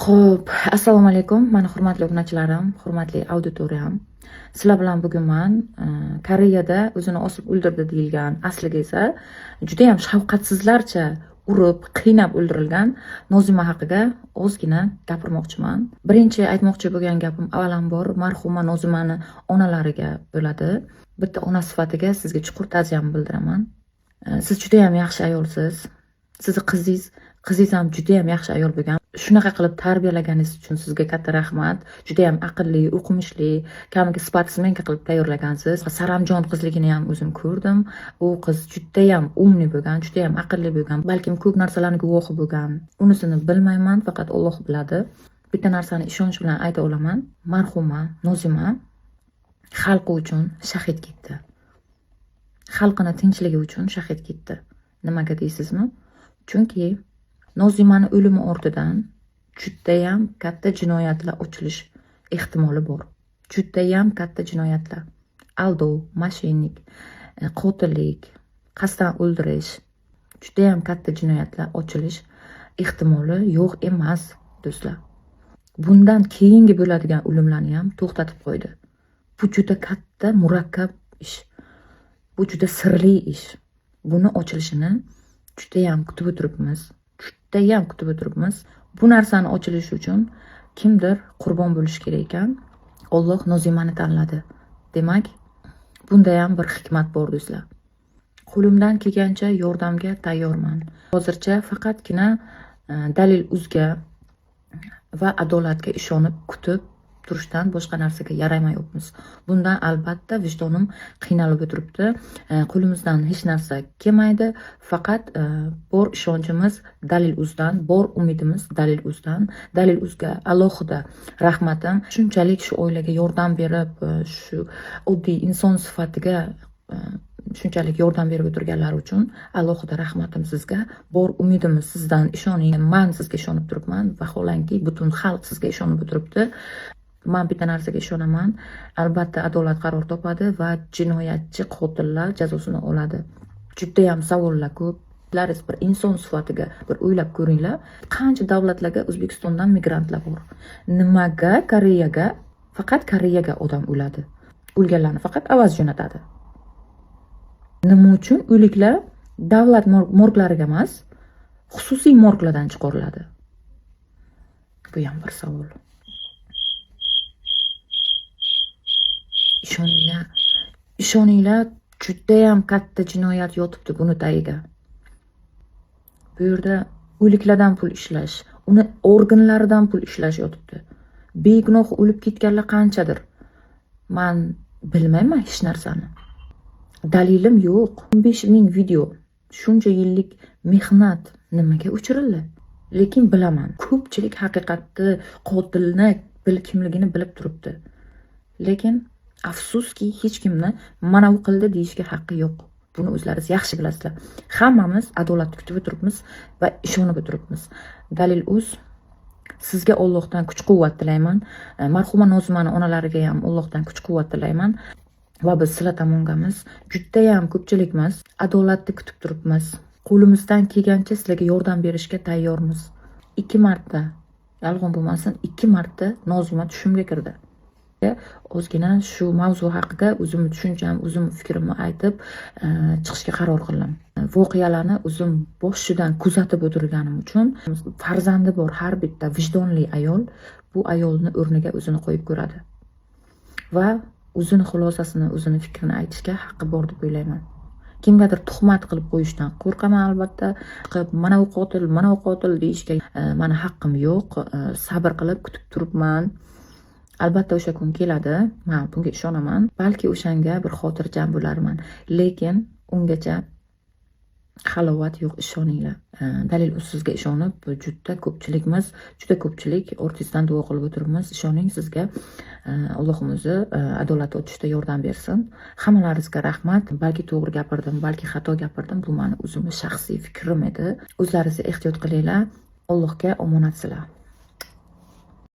Xo'p, assalomu alaykum. Mana hurmatli obunachilarim, hurmatli auditoriyam. Sizlar bilan bugun men Koreyada o'zini osib o'ldirdi deyilgan, aslida esa juda ham shafqatsizlarcha urib, qiynab o'ldirilgan Nozima haqida ozgina gapirmoqchiman. Birinchi aytmoqchi bo'lgan gapim avvalambor marhuma Nozimani onalariga bo'ladi. Bitta ona sifatida sizga chuqur ta'ziyam bildiraman. Siz juda ham yaxshi ayolsiz. Sizni qizingiz ham juda ham yaxshi ayol bo'lgan. Shunaqa qilib tarbiyalaganingiz uchun sizga katta rahmat. Juda ham aqlli, o'qimishli, kamiga sportsmenka qilib tayyorlagansiz. Saramjon qizligini ham o'zim ko'rdim. U qiz juda ham umli bo'lgan, juda ham aqlli bo'lgan. Balkim ko'p narsalarning guvohi bo'lgan. Unisini bilmayman, faqat Alloh biladi. Bitta narsani ishonch bilan ayta olaman. Marhuma Nozima xalqi uchun shahid ketdi. Xalqini tinchligi uchun shahid ketdi. Nimaga deysizmi? Chunki Nozimani o'limi ortidan judayam katta jinoyatlar ochilish ehtimoli bor. Judayam katta jinoyatlar. Aldov, moshinnik, qotillik, qasddan o'ldirish, judayam katta jinoyatlar ochilish ehtimoli yo'q emas, do'stlar. Bundan keyingi bo'ladigan o'limlarni ham to'xtatib qo'ydi. Bu juda katta, murakkab ish. Bu juda sirli ish. Buni ochilishini judayam kutib o'tiribmiz. Bu narsani ochilishi uchun kimdir qurbon bo'lishi kerak ekan. Alloh Nozimani tanladi. Demak, bunda ham bir hikmat bor, do'stlar. Qo'limdan kelgancha yordamga tayyorman. Hozircha faqatgina Dalil.uzga va adolatga ishonib kutib turishdan boshqa narsaga yaramayapmiz. Bundan albatta vijdonim qiynalib o'tiribdi. Qo'limizdan hech narsa kelmaydi. Faqat bor ishonchimiz Dalil.uzdan, bor umidimiz Dalil.uzdan. Dalil.uzga alohida rahmatim. Shunchalik shu oilaga yordam berib, shu oddiy inson sifatiga shunchalik yordam berib o'tirganlar uchun alohida rahmatim sizga. Bor umidimiz sizdan, ishoning. Men sizga ishonib turibman. Vaholanki butun xalq sizga ishonib o'tiribdi. Men bitta narsaga ishonaman. Albatta adolat qaror topadi va jinoyatchi qotillar jazosini oladi. Juda ham savollar ko'p. Sizlar bir inson sifatiga bir o'ylab ko'ringlar. Qancha davlatlarga O'zbekistondan migrantlar bor. Nimaga faqat Koreyaga odam o'ladi? O'lganlarni faqat avaz jo'natadi. Nima uchun o'liklar davlat morglariga emas, xususiy morglardan chiqariladi? Bu ham bir savol. Ishoninglar, juda ham katta jinoyat yotibdi buni tagiga. Bu yerda o'liklardan pul ishlash, uni organlaridan pul ishlash yotibdi. Begunoh o'lib ketganlar qanchadir? Men bilmayman hech narsani. Dalilim yo'q. 15 ming video, shuncha yillik mehnat nimaga o'chirildi? Lekin bilaman, ko'pchilik haqiqatni, qotilni kimligini bilib turibdi. Lekin afsuski hech kimni mana u qildi deyishga haqqi yo'q. Buni o'zlaringiz yaxshi bilasizlar. Hammamiz adolatni kutib o'tiribmiz va ishonib o'tiribmiz. Dalil.uz sizga Allohdan kuch-quvvat tilayman. Marhuma Nozimani onalariga ham Allohdan kuch-quvvat tilayman. Va biz sizlar tomongamiz juda ham ko'pchilikmiz adolatni kutib turibmiz. Qo'limizdan kelgancha sizlarga yordam berishga tayyormiz. 2 marta, yolg'on bo'lmasin, 2 marta Nozima tushimga kirdi. Ozgina shu mavzu haqida o'zim tushuncham, o'zim fikrimni aytib chiqishga qaror qildim. Voqealarni o'zim boshidan kuzatib o'tirganim uchun farzandi bor har bitta vijdonli ayol bu ayolni o'rniga o'zini qo'yib ko'radi. Va o'zini xulosasini, o'zini fikrini aytishga haqqi bor deb o'ylayman. Kimgadir tuhmat qilib qo'yishdan qo'rqaman albatta. Mana u qotil deyishga meni haqqim yo'q. Sabr qilib kutib turibman. Albatta o'sha kun keladi. Men bunga ishonaman. Balki o'shanga bir xotirjam bo'larman. Lekin ungacha halovat yo'q, ishoninglar. Dalil.uz sizga ishonib, juda ko'pchilik ortistdan duo qilib o'tiribmiz. Ishoning, sizga Allohim o'zi adolat o'tishda yordam bersin. Hammalaringizga rahmat. Balki to'g'ri gapirdim, balki xato gapirdim. Bu meni o'zimning shaxsiy fikrim edi. O'zlaringiz ehtiyot qilinglar. Allohga omonatsizlar.